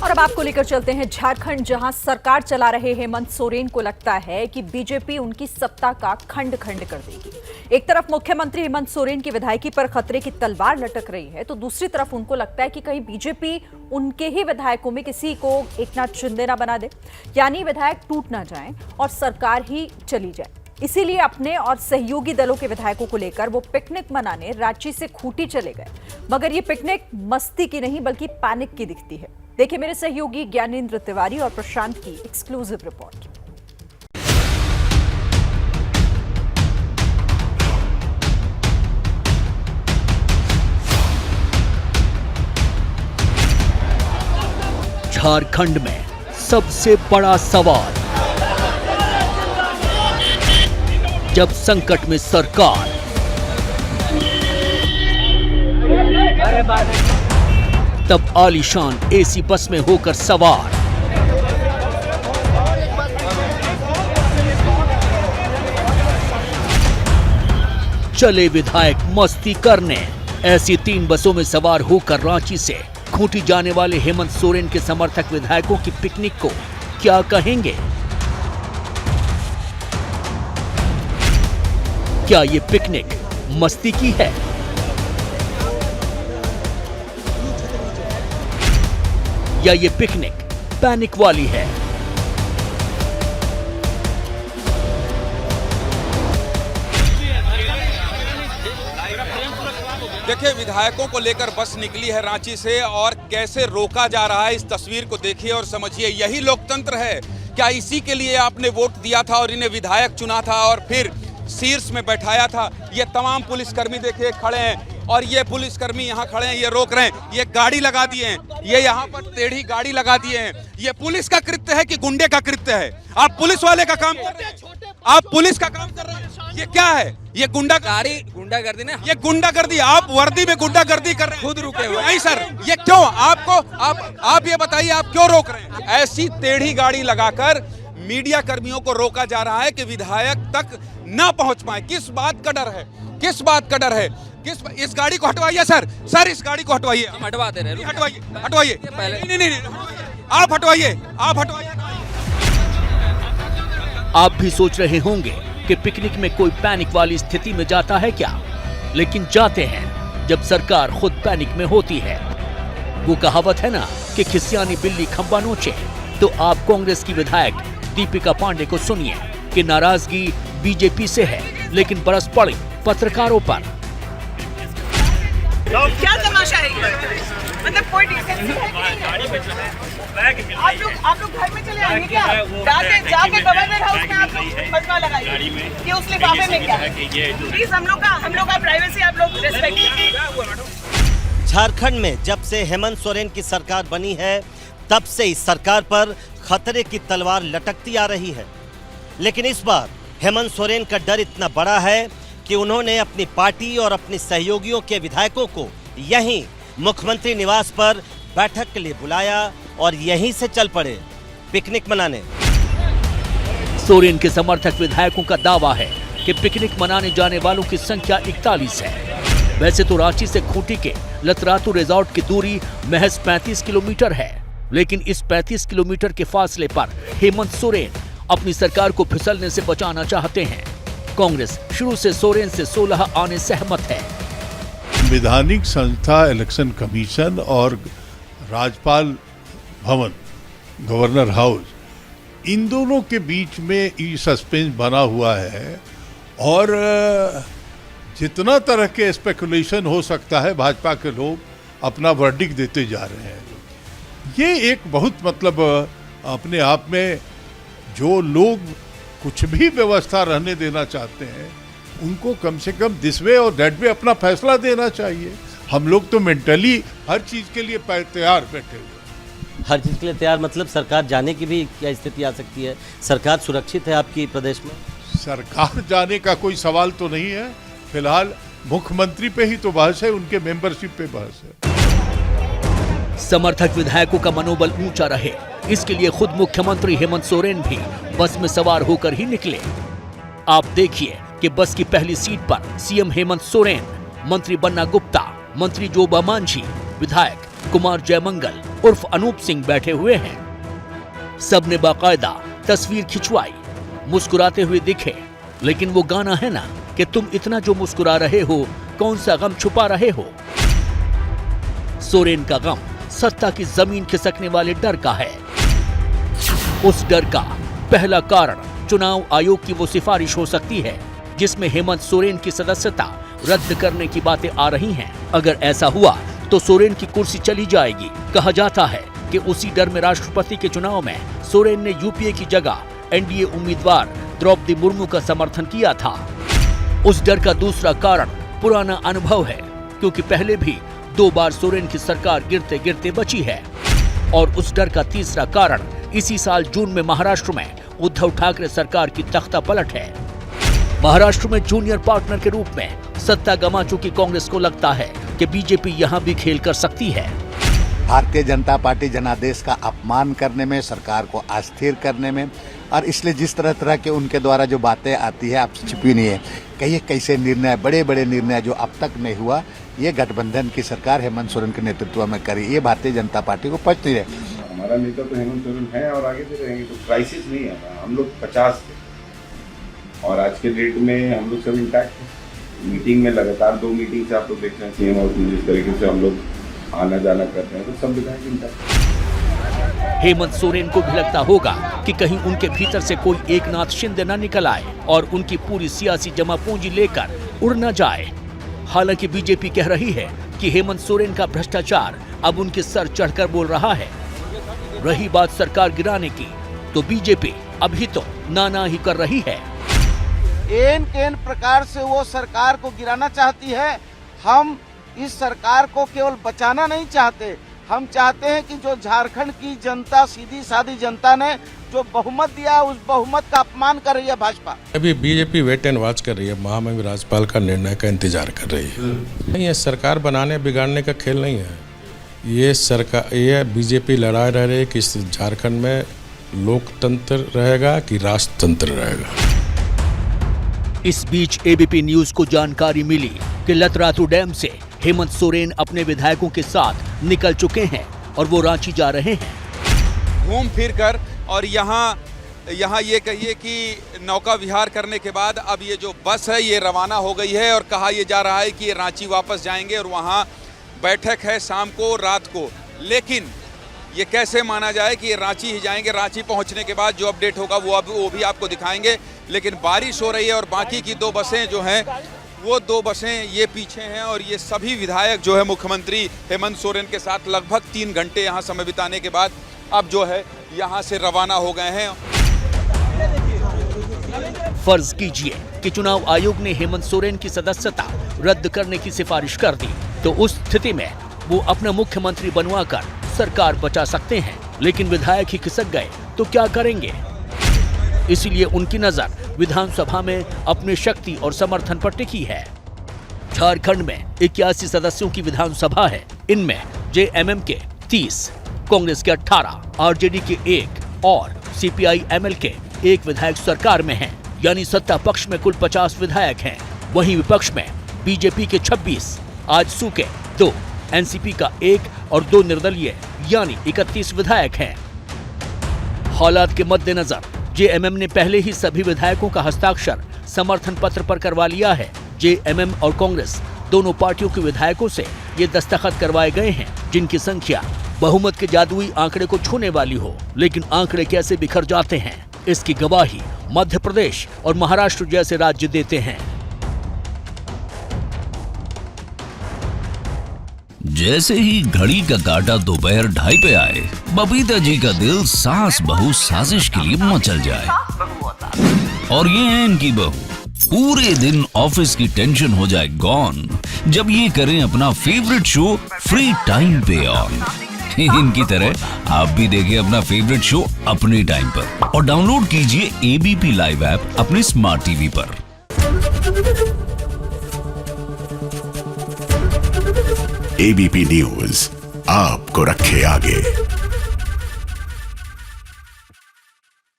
और अब आपको लेकर चलते हैं झारखंड, जहां सरकार चला रहे हेमंत सोरेन को लगता है कि बीजेपी उनकी सत्ता का खंड खंड कर देगी। एक तरफ मुख्यमंत्री हेमंत सोरेन की विधायकी पर खतरे की तलवार लटक रही है, तो दूसरी तरफ उनको लगता है कि कहीं बीजेपी उनके ही विधायकों में किसी को एकनाथ शिंदे ना बना दे, यानी विधायक टूट ना जाए और सरकार ही चली जाए। इसीलिए अपने और सहयोगी दलों के विधायकों को लेकर वो पिकनिक मनाने रांची से खूंटी चले गए। मगर ये पिकनिक मस्ती की नहीं बल्कि पैनिक की दिखती है। देखिए मेरे सहयोगी ज्ञानेंद्र तिवारी और प्रशांत की एक्सक्लूसिव रिपोर्ट। झारखंड में सबसे बड़ा सवाल, जब संकट में सरकार, तब आलीशान एसी बस में होकर सवार, चले विधायक मस्ती करने। ऐसी 3 बसों में सवार होकर रांची से खूंटी जाने वाले हेमंत सोरेन के समर्थक विधायकों की पिकनिक को क्या कहेंगे? क्या ये पिकनिक मस्ती की है या ये पिकनिक पैनिक वाली है? देखिए, विधायकों को लेकर बस निकली है रांची से और कैसे रोका जा रहा है, इस तस्वीर को देखिए और समझिए। यही लोकतंत्र है क्या? इसी के लिए आपने वोट दिया था और इन्हें विधायक चुना था और फिर शीर्ष में बैठाया था। ये तमाम पुलिसकर्मी देखिए खड़े हैं और ये पुलिसकर्मी यहाँ खड़े हैं, ये रोक रहे हैं, ये गाड़ी लगा दिए हैं, ये यहाँ पर टेढ़ी गाड़ी लगा दिए हैं। ये पुलिस का कृत्य है कि गुंडे का कृत्य है? आप पुलिस वाले का काम कर रहे हैं, आप पुलिस का काम कर रहे हैं। ये क्या है? ये गुंडागर्दी ना, ये गुंडागर्दी। आप वर्दी में गुंडागर्दी कर रहे हैं, खुद रुके हुए। नहीं सर, ये क्यों? आपको आप ये बताइए, आप क्यों रोक रहे हैं? ऐसी टेढ़ी गाड़ी लगाकर मीडिया कर्मियों को रोका जा रहा है कि विधायक तक ना पहुंच पाए। किस बात का डर है? किस बात का डर है? इस गाड़ी को हटवाइए सर, इस गाड़ी को हटवाइए। हम हटवा दे रहे हैं, हटवाइए। नहीं, आप हटवाइए। आप भी सोच रहे होंगे कि पिकनिक में कोई पैनिक वाली स्थिति में जाता है क्या? लेकिन जाते हैं जब सरकार खुद पैनिक में होती है। वो कहावत है ना कि खिसियानी बिल्ली खंबा नोचे। तो आप कांग्रेस की विधायक दीपिका पांडे को सुनिए कि नाराजगी बीजेपी से है, लेकिन बरस पड़ी पत्रकारों पर। क्या तमाशा है ये? मतलब कोई डिसेंसी है कि नहीं? आप लोग घर में चले आएंगे क्या? जाके गवर्नर हाउस में आप लोग मजमा लगाइए कि उस लिफाफे में क्या है। प्लीज हम लोग का प्राइवेसी आप लोग रिस्पेक्ट कीजिए। झारखंड में जब से हेमंत सोरेन की सरकार बनी है, तब से इस सरकार पर खतरे की तलवार लटकती आ रही है। लेकिन इस बार हेमंत सोरेन का डर इतना बड़ा है कि उन्होंने अपनी पार्टी और अपने सहयोगियों के विधायकों को यहीं मुख्यमंत्री निवास पर बैठक के लिए बुलाया और यहीं से चल पड़े पिकनिक मनाने। सोरेन के समर्थक विधायकों का दावा है कि पिकनिक मनाने जाने वालों की संख्या 41 है। वैसे तो रांची से खूंटी के लतरातू रिजॉर्ट की दूरी महज 35 किलोमीटर है, लेकिन इस 35 किलोमीटर के फासले पर हेमंत सोरेन अपनी सरकार को फिसलने से बचाना चाहते हैं। कांग्रेस शुरू से सोरेन से 16 आने सहमत है। संवैधानिक संस्था इलेक्शन कमीशन और राज्यपाल भवन, गवर्नर हाउस, इन दोनों के बीच में ये सस्पेंस बना हुआ है और जितना तरह के स्पेकुलेशन हो सकता है भाजपा के लोग अपना वर्डिक्ट देते जा रहे हैं। ये एक बहुत मतलब अपने आप में जो लोग कुछ भी व्यवस्था रहने देना चाहते हैं, उनको कम से कम दिस वे और दैट वे अपना फैसला देना चाहिए। हम लोग तो मेंटली हर चीज के लिए तैयार बैठे हुए। हर चीज के लिए तैयार मतलब सरकार जाने की भी क्या स्थिति आ सकती है? सरकार सुरक्षित है आपकी प्रदेश में? सरकार जाने का कोई सवाल तो नहीं है। फिलहाल मुख्यमंत्री पे ही तो बहस है, उनके मेंबरशिप पे बहस है। समर्थक विधायकों का मनोबल ऊंचा रहे, इसके लिए खुद मुख्यमंत्री हेमंत सोरेन भी बस में सवार होकर ही निकले। आप देखिए कि बस की पहली सीट पर सीएम हेमंत सोरेन, मंत्री बन्ना गुप्ता, मंत्री जोबा मांझी, विधायक कुमार जयमंगल, उर्फ अनूप सिंह बैठे हुए हैं। सबने बाकायदा तस्वीर खिंचवाई, मुस्कुराते हुए दिखे, लेकिन वो गाना है ना कि तुम इतना जो मुस्कुरा रहे हो, कौन सा गम छुपा रहे हो। सोरेन का गम सत्ता की जमीन खिसकने वाले डर का है। उस डर का पहला कारण चुनाव आयोग की वो सिफारिश हो सकती है जिसमें हेमंत सोरेन की सदस्यता रद्द करने की बातें आ रही हैं। अगर ऐसा हुआ तो सोरेन की कुर्सी चली जाएगी। कहा जाता है कि उसी डर में राष्ट्रपति के चुनाव में सोरेन ने यूपीए की जगह एनडीए उम्मीदवार द्रौपदी मुर्मू का समर्थन किया था। उस डर का दूसरा कारण पुराना अनुभव है, क्योंकि पहले भी 2 बार सोरेन की सरकार गिरते गिरते बची है। और उस डर का तीसरा कारण इसी साल जून में महाराष्ट्र में उद्धव ठाकरे सरकार की तख्ता पलट है। महाराष्ट्र में जूनियर पार्टनर के रूप में सत्ता गंवा चुकी कांग्रेस को लगता है कि बीजेपी यहां भी खेल कर सकती है। भारतीय जनता पार्टी जनादेश का अपमान करने में, सरकार को अस्थिर करने में, और इसलिए जिस तरह के उनके द्वारा जो बातें आती है आपसे छिपी नहीं है। कहिए कैसे निर्णय, बड़े बड़े निर्णय जो अब तक नहीं हुआ, ये गठबंधन की सरकार हेमंत सोरेन के नेतृत्व में करी, ये भारतीय जनता पार्टी को पच नहीं रहे। हमारा नेता तो हेमंत सोरेन है और आगे भी रहेंगे, तो क्राइसिस नहीं है। हम लोग 50 थे और आज के डेट में हम लोग सब इंटैक्ट हैं। मीटिंग में लगातार 2 मीटिंग से आप लोग देख रहे हैं सीएम और जिस तरीके से हम लोग आना जाना कर रहे हैं, तो सब विधायक इंटैक्ट। हेमंत सोरेन को भी लगता होगा कि कहीं उनके भीतर से कोई एकनाथ शिंदे न निकल आए और उनकी पूरी सियासी जमा पूंजी लेकर उड़ न जाए। हालांकि बीजेपी कह रही है कि हेमंत सोरेन का भ्रष्टाचार अब उनके सर चढ़कर बोल रहा है। रही बात सरकार गिराने की, तो बीजेपी अभी तो नाना ही कर रही है। केन प्रकार से वो सरकार को गिराना चाहती है। हम इस सरकार को केवल बचाना नहीं चाहते, हम चाहते हैं कि जो झारखंड की जनता, सीधी सादी जनता ने जो बहुमत दिया, उस बहुमत का अपमान कर रही है भाजपा। अभी बीजेपी वेट एंड वॉच कर रही है, महामहिम राज्यपाल का निर्णय का इंतजार कर रही है। नहीं, ये सरकार बनाने बिगाड़ने का खेल नहीं है। ये बीजेपी लड़ा रह रही है कि झारखंड में लोकतंत्र रहेगा कि राष्ट्रतंत्र रहेगा। इस बीच एबीपी न्यूज को जानकारी मिली कि लतरातू डैम से हेमंत सोरेन अपने विधायकों के साथ निकल चुके हैं और वो रांची जा रहे हैं। घूम फिर कर और यहाँ ये कहिए कि नौका विहार करने के बाद अब ये जो बस है ये रवाना हो गई है और कहा यह जा रहा है कि ये रांची वापस जाएंगे और वहाँ बैठक है शाम को, रात को। लेकिन ये कैसे माना जाए कि ये रांची ही जाएंगे? रांची पहुंचने के बाद जो अपडेट होगा वो भी आपको दिखाएंगे। लेकिन बारिश हो रही है और बाकी की 2 बसें जो हैं वो 2 बसें ये पीछे हैं और ये सभी विधायक जो है मुख्यमंत्री हेमंत सोरेन के साथ लगभग 3 घंटे यहाँ समय बिताने के बाद अब जो है यहाँ से रवाना हो गए हैं। फर्ज कीजिए कि चुनाव आयोग ने हेमंत सोरेन की सदस्यता रद्द करने की सिफारिश कर दी, तो उस स्थिति में वो अपना मुख्यमंत्री बनवाकर सरकार बचा सकते हैं। लेकिन विधायक ही खिसक गए तो क्या करेंगे? इसलिए उनकी नजर विधानसभा में अपनी शक्ति और समर्थन पर टिकी है। झारखंड में 81 सदस्यों की विधानसभा है। इनमें जेएमएम के 30, कांग्रेस के 18, आरजेडी के 1 और सीपीआई-एमएल के 1 विधायक सरकार में हैं। यानी सत्ता पक्ष में कुल 50 विधायक हैं। वहीं विपक्ष में बीजेपी के 26, आजसू के 2, एनसीपी का 1 और 2 निर्दलीय यानी 31 विधायक हैं। हालात के मद्देनजर जेएमएम ने पहले ही सभी विधायकों का हस्ताक्षर समर्थन पत्र पर करवा लिया है। जेएमएम और कांग्रेस दोनों पार्टियों के विधायकों से ये दस्तखत करवाए गए हैं, जिनकी संख्या बहुमत के जादुई आंकड़े को छूने वाली हो। लेकिन आंकड़े कैसे बिखर जाते हैं, इसकी गवाही मध्य प्रदेश और महाराष्ट्र जैसे राज्य देते हैं। जैसे ही घड़ी का काटा दोपहर 2:30 पे आए, बबीता जी का दिल सास बहू साजिश के लिए मचल जाए। और ये है इनकी बहू, पूरे दिन ऑफिस की टेंशन हो जाए गॉन जब ये करें अपना फेवरेट शो फ्री टाइम पे ऑन। इनकी तरह आप भी देखिए अपना फेवरेट शो अपने टाइम पर और डाउनलोड कीजिए एबीपी लाइव ऐप अपने स्मार्ट टीवी पर। एबीपी न्यूज आपको रखे आगे।